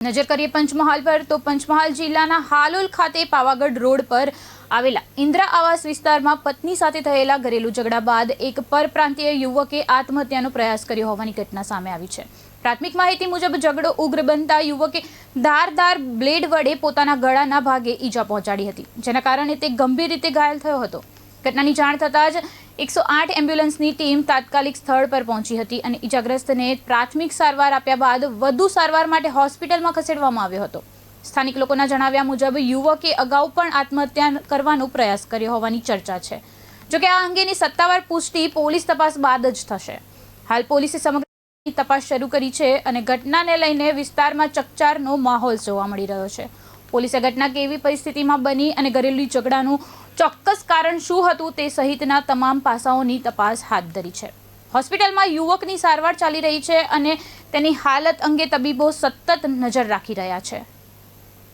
નજર કરીએ પંચમહાલ પર તો પંચમહાલ જિલ્લાના હાલોલ ખાતે પાવાગઢ રોડ પર આવેલા ઇન્દ્રા આવાસ વિસ્તારમાં પત્ની સાથે થયેલા ઘરેલુ ઝઘડા બાદ એક પરપ્રાંતીય યુવકે આત્મહત્યાનો પ્રયાસ કર્યો હોવાની ઘટના સામે આવી છે। પ્રાથમિક માહિતી મુજબ ઝઘડો ઉગ્ર બનતા યુવકે ધારદાર બ્લેડ વડે પોતાના ગળાના ભાગે ઈજા પહોંચાડી હતી, જેના કારણે તે ગંભીર રીતે ઘાયલ થયો હતો। ઘટનાની જાણ થતાં જ 108 એમ્બ્યુલન્સની ટીમ તાત્કાલિક સ્થળ પર પહોંચી હતી અને ઈજાગ્રસ્તને પ્રાથમિક સારવાર આપ્યા બાદ વધુ સારવાર માટે હોસ્પિટલમાં ખસેડવામાં આવ્યો હતો। સ્થાનિક લોકોના જણાવ્યા મુજબ યુવકે અગાઉ પણ આત્મહત્યા કરવાનો પ્રયાસ કર્યો હોવાની ચર્ચા છે। જોકે આ અંગેની સત્તાવાર પુષ્ટિ પોલીસ તપાસ બાદ જ થશે। હાલ પોલીસે સમગ્ર તપાસ શરૂ કરી છે અને ઘટનાને લઈને વિસ્તારમાં ચકચારનો માહોલ જોવા મળી રહ્યો છે। પોલીસે ઘટના કેવી પરિસ્થિતિમાં બની અને ઘરેલુ ઝઘડાનું ચોક્કસ કારણ શું હતું તે સહિતના તમામ પાસાઓની તપાસ હાથ ધરી છે। હોસ્પિટલમાં યુવકની સારવાર ચાલી રહી છે અને તેની હાલત અંગે તબીબો સતત નજર રાખી રહ્યા છે।